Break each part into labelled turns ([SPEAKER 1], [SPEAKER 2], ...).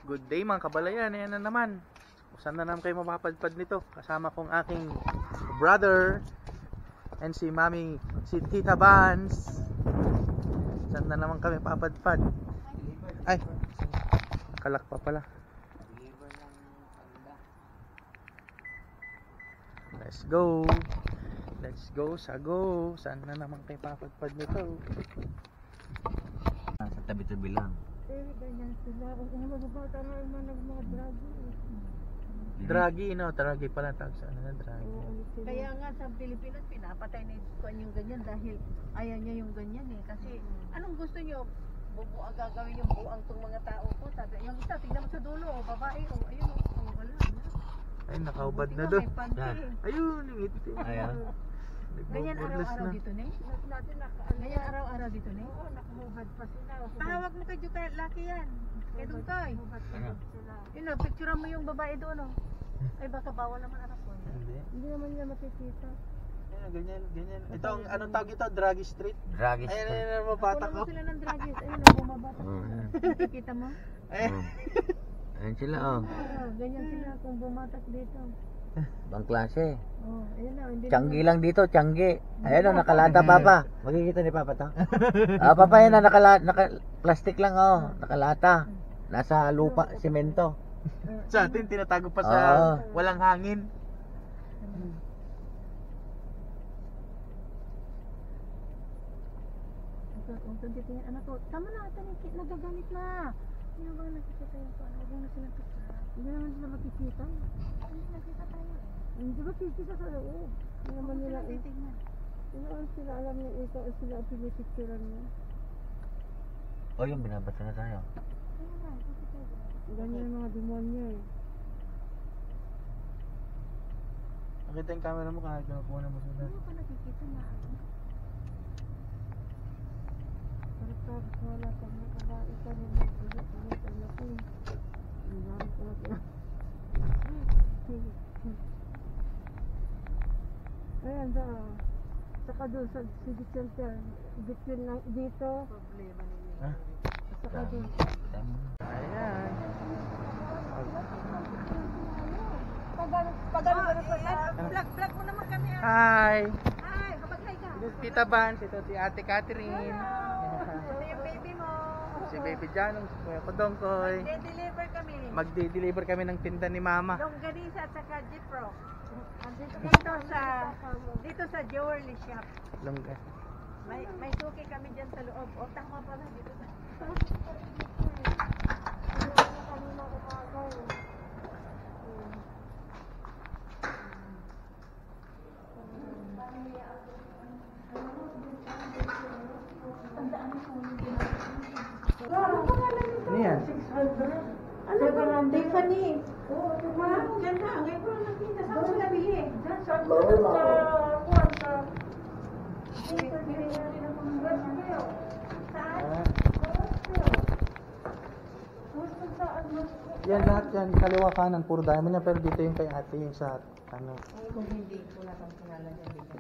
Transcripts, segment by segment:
[SPEAKER 1] Good day mga kabalayan, ayan na naman. Saan na naman kayo mapapadpad nito? Kasama kong aking brother and si mami, si Tita Vans. Saan na naman kami papadpad? Ay, nakalak pa pala. Let's go. Let's go, sago. Saan na naman kayo papadpad nito?
[SPEAKER 2] Sa tabi-tabi lang.
[SPEAKER 3] Ganyan sila. Kung mababata naman mga dragi.
[SPEAKER 1] Dragi, no? Dragi pala tawag sa ano na dragi.
[SPEAKER 3] Kaya nga sa Pilipinas pinapatay na yung ganyan dahil ayaw niya yung ganyan eh. Kasi anong gusto niyo? Bubuang gagawin yung buang tong mga tao ko. Sabi, yung isa, tignan mo sa dulo, babae, ayun, wala.
[SPEAKER 1] Ay, nakaubad na doon.
[SPEAKER 3] Yan.
[SPEAKER 1] Ayun, yung itim.
[SPEAKER 2] Ayan.
[SPEAKER 3] Ganyan
[SPEAKER 1] Nagbo-borderless
[SPEAKER 3] araw-araw
[SPEAKER 1] na.
[SPEAKER 3] dito, ne? Ganyan araw-araw dito, ne? Oo, nakahubad pa sila. Pahawak mo kay Jukay, laki yan. Kay Dungtoy.
[SPEAKER 2] Ano?
[SPEAKER 3] Yun o, picturean mo yung babae doon o. Ay, baka bawal naman anak ko.
[SPEAKER 1] Hindi.
[SPEAKER 3] Hindi naman niya makikita.
[SPEAKER 1] Ayun, ganyan, ganyan. Ito, anong tawag ito? Dragi Street?
[SPEAKER 2] Dragis.
[SPEAKER 1] Ayun, ayun, ayun, mabata
[SPEAKER 3] Kulang
[SPEAKER 1] ko.
[SPEAKER 3] mo sila ng dragis. Ayun o, bumabata. Nakikita mo?
[SPEAKER 1] Ayun.
[SPEAKER 2] Ayan sila oh.
[SPEAKER 3] Ganyan sila kung bumatak dito.
[SPEAKER 2] Ibang klase.
[SPEAKER 3] Oh, ayun na. Hindi
[SPEAKER 2] Tiyanggi lang dito, tiyanggi. Ayan oh, nakalata papa. Makikita ni papa to. Ah, papa yan plastic lang oh, nakalata. Nasa lupa, semento.
[SPEAKER 1] Sa atin, tinatago pa sa walang hangin.
[SPEAKER 3] Anak ko, tama na, nagagamit na. Hindi ba nakikita yung paano? Huwag na silang picture. Hindi naman sila makikita. Hindi nakita tayo. Hindi ba kikita sa loob? Hindi naman nila titignan. Hindi naman sila alam niya ito o sila pinipicturean niya.
[SPEAKER 2] Oh, yung binabasa na tayo.
[SPEAKER 3] Ganyan yung mga demonyo eh.
[SPEAKER 1] Nakita yung camera mo kahit nakuha mo sila.
[SPEAKER 3] Hindi pa nakikita na ano. Parang wala ka na kabae ka na mag-ulit-ulit ang laki. Ang dami ko na. Ayan ba. Saka doon sa civic center. Between lang dito. Problema ninyo.
[SPEAKER 1] Ha?
[SPEAKER 3] Saka doon.
[SPEAKER 1] Ayan.
[SPEAKER 3] Vlog mo naman kami.
[SPEAKER 1] Hi!
[SPEAKER 3] Hi, kapag-hi ka.
[SPEAKER 1] Ito si Tita Vans, ito si Ate Catherine.
[SPEAKER 3] Ito yung baby mo.
[SPEAKER 1] Si Baby Janong, si Kuya Kodongkoy.
[SPEAKER 3] Deliver kami.
[SPEAKER 1] Magde-deliver kami ng tinda ni Mama.
[SPEAKER 3] Longganisa at saka Jipro. Dito sa jewelry shop.
[SPEAKER 1] Longga.
[SPEAKER 3] May suki kami dyan sa loob. O tama pala dito sa.
[SPEAKER 1] Ano yan?
[SPEAKER 3] Ano ba lang? Tiffany. Oo, diba? Diyan na. Ngayon ko lang nakita. Saan mo nabili? Diyan sa kuwan sa... Dito, binigyan ng mga Westview. Saan? Saan?
[SPEAKER 1] Yan lahat yan, kaliwa kanan, puro diamond yan, pero dito yung kay ate yung sa ano.
[SPEAKER 3] Kung hindi ko na kang pangalan niya dito.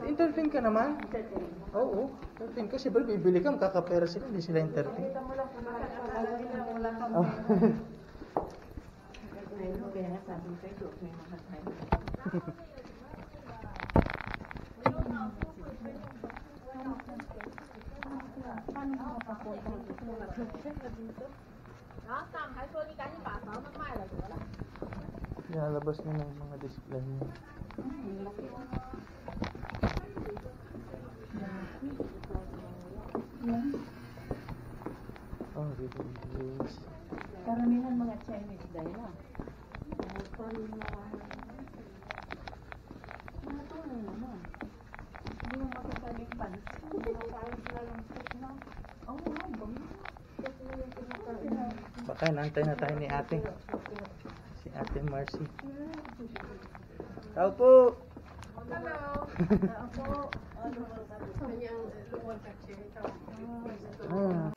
[SPEAKER 1] Entertain ka naman? Oo, entertain ka. Siyempre bibili ka, kakapera sila, hindi sila entertain.
[SPEAKER 3] Kita mo lang kung wala kang
[SPEAKER 1] Oh.
[SPEAKER 3] ayun, kaya nga sabi ko ito, may mga time. Paano mo mapapunta dito?
[SPEAKER 1] Nilalabas na ng mga display niya. Oh, videos.
[SPEAKER 3] Karamihan mga Chinese dahil na. Mga tunay naman. Hindi mo makasabing pants. Parang sila lang na. Oo,
[SPEAKER 1] Baka naantay na tayo ni ate. Si ate Marcy. Tao po!
[SPEAKER 3] hello. Ako, kanyang luwan kasi ito.
[SPEAKER 1] Ah.